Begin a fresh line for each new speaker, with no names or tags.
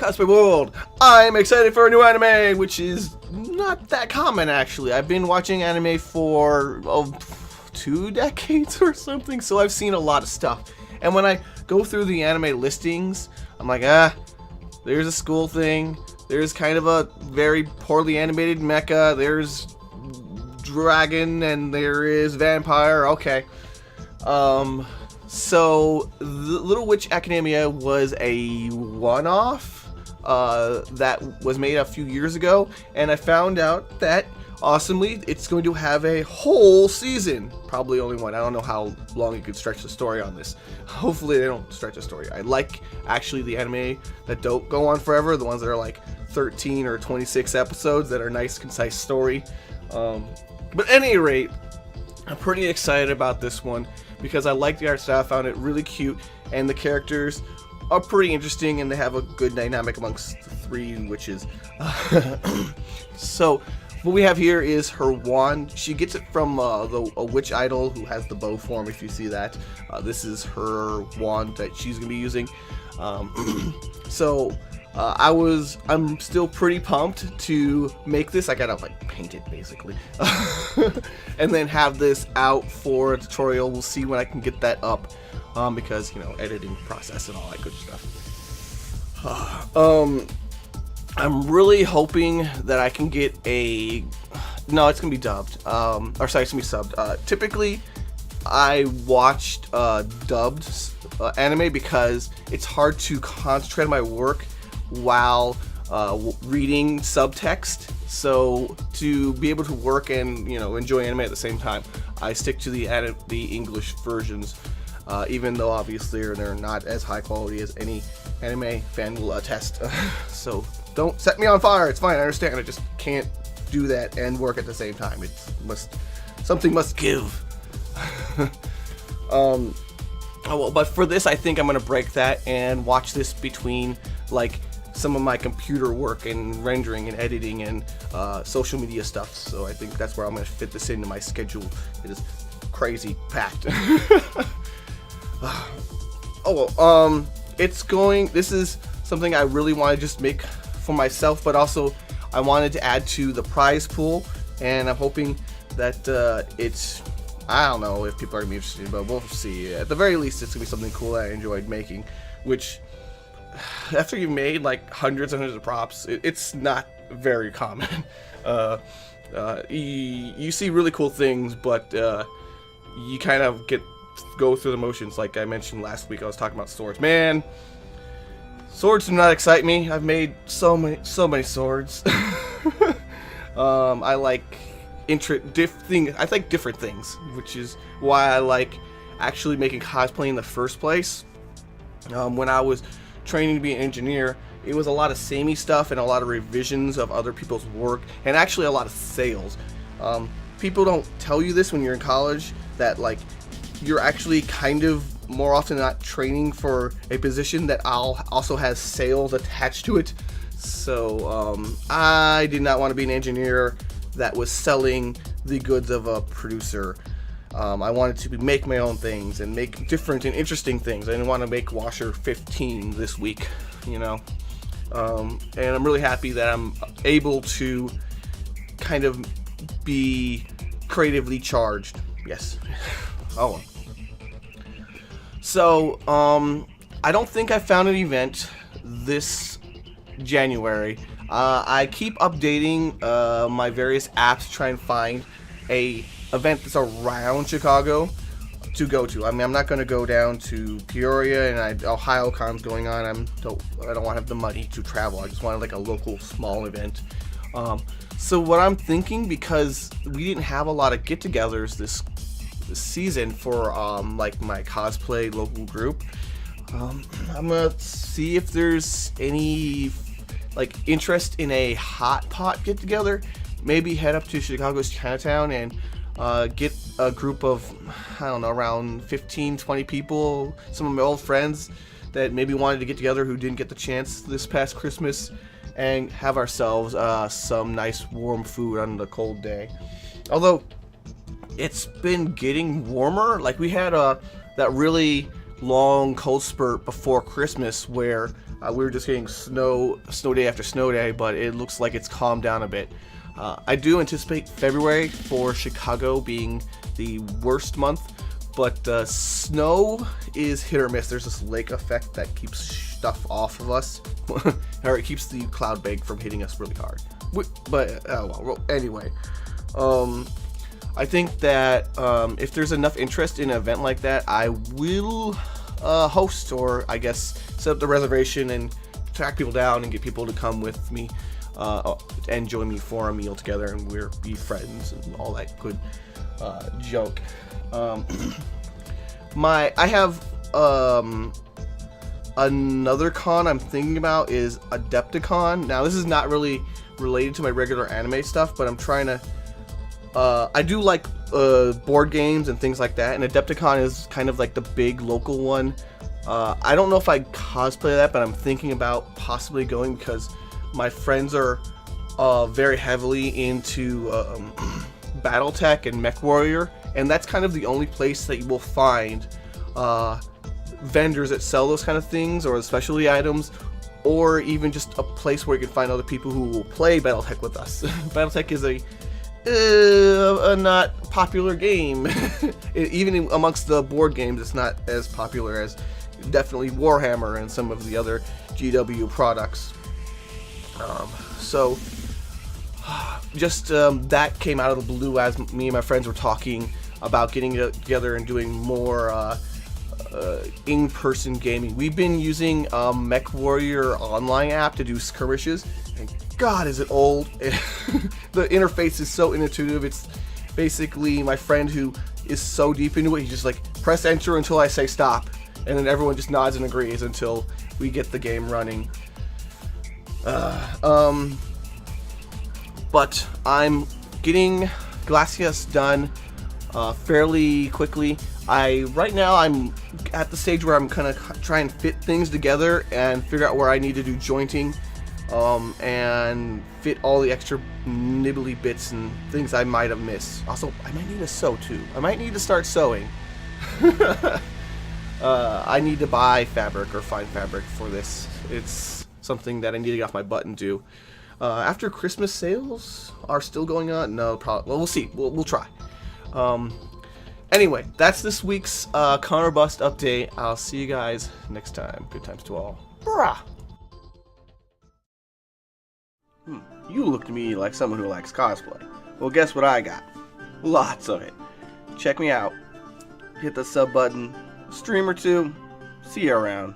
cosplay world. I'm excited for a new anime, which is not that common actually. I've been watching anime for 2 decades or something, so I've seen a lot of stuff. And when I go through the anime listings, I'm like, there's a school thing, there's kind of a very poorly animated mecha, there's dragon, and there is vampire. Okay. So the Little Witch Academia was a one-off that was made a few years ago, and I found out that awesomely it's going to have a whole season. Probably only one. I don't know how long you could stretch the story on this. Hopefully they don't stretch the story. I like actually the anime that don't go on forever, the ones that are like 13 or 26 episodes that are nice, concise story. But at any rate, I'm pretty excited about this one because I like the art style. I found it really cute, and the characters are pretty interesting, and they have a good dynamic amongst the 3 witches. So what we have here is her wand. She gets it from a witch idol who has the bow form, if you see that. This is her wand that she's going to be using. I'm still pretty pumped to make this. I gotta like paint it basically, and then have this out for a tutorial. We'll see when I can get that up, because editing process and all that good stuff. I'm really hoping that I can get no, it's gonna be dubbed, or sorry, it's gonna be subbed. Typically, I watched dubbed anime because it's hard to concentrate on my work while reading subtext. So to be able to work and enjoy anime at the same time, I stick to the English versions, even though obviously they're not as high quality as any anime fan will attest. So don't set me on fire. It's fine. I understand. I just can't do that and work at the same time. Something must give. But for this, I think I'm gonna break that and watch this between like some of my computer work and rendering and editing and social media stuff. So I think that's where I'm gonna fit this into my schedule. It is crazy packed. This is something I really want to just make for myself, but also I wanted to add to the prize pool, and I'm hoping that I don't know if people are gonna be interested, but we'll see. At the very least, it's gonna be something cool that I enjoyed making, which after you've made like hundreds and hundreds of props, it's not very common. You see really cool things, but you kind of go through the motions. Like I mentioned last week, I was talking about swords. Man, swords do not excite me. I've made so many swords. I like different things, which is why I like actually making cosplay in the first place. When I was training to be an engineer, it was a lot of samey stuff and a lot of revisions of other people's work, and actually a lot of sales. People don't tell you this when you're in college, that like you're actually kind of more often than not training for a position that also has sales attached to it. So I did not want to be an engineer that was selling the goods of a producer. I wanted to make my own things and make different and interesting things. I didn't want to make Washer 15 this week, and I'm really happy that I'm able to kind of be creatively charged. Yes. So, I don't think I found an event this January. I keep updating my various apps to try and find a event that's around Chicago to go to. I mean, I'm not going to go down to Peoria, and OhioCon's going on. I don't want to have the money to travel. I just wanted like a local small event. So what I'm thinking, because we didn't have a lot of get-togethers this season for like my cosplay local group, I'm gonna see if there's any like interest in a hot pot get-together. Maybe head up to Chicago's Chinatown and get a group of, I don't know, around 15-20 people, some of my old friends that maybe wanted to get together who didn't get the chance this past Christmas, and have ourselves some nice warm food on the cold day. Although it's been getting warmer. Like we had that really long cold spurt before Christmas where We were just getting snow day after snow day, but it looks like it's calmed down a bit. I do anticipate February for Chicago being the worst month, but snow is hit or miss. There's this lake effect that keeps stuff off of us, or it keeps the cloud bank from hitting us really hard. But well, anyway, I think that if there's enough interest in an event like that, I will host, or I guess set up the reservation and track people down and get people to come with me and join me for a meal together, and we'll be friends and all that good junk. I have another con I'm thinking about is Adepticon. Now this is not really related to my regular anime stuff, but I'm trying to I do like board games and things like that, and Adepticon is kind of like the big local one. I don't know if I cosplay that, but I'm thinking about possibly going because my friends are very heavily into BattleTech and MechWarrior, and that's kind of the only place that you will find vendors that sell those kind of things, or specialty items, or even just a place where you can find other people who will play BattleTech with us. BattleTech is a not popular game. Even amongst the board games, it's not as popular as definitely Warhammer and some of the other GW products. So just that came out of the blue as me and my friends were talking about getting together and doing more in-person gaming. We've been using MechWarrior online app to do skirmishes, and God, is it old. The interface is so intuitive. It's basically my friend who is so deep into it, he just like press enter until I say stop, and then everyone just nods and agrees until we get the game running. But I'm getting Glacius done fairly quickly. Right now I'm at the stage where I'm kind of trying to fit things together and figure out where I need to do jointing, and fit all the extra nibbly bits and things I might have missed. Also, I might need to sew too. I might need to start sewing. I need to buy fabric or find fabric for this. It's something that I need to get off my butt and do. After Christmas sales are still going on? No, probably. Well, we'll see. We'll try. Anyway, that's this week's Connor Bust update. I'll see you guys next time. Good times to all. Brah! You look to me like someone who likes cosplay. Well, guess what I got? Lots of it. Check me out. Hit the sub button. Stream or two. See you around.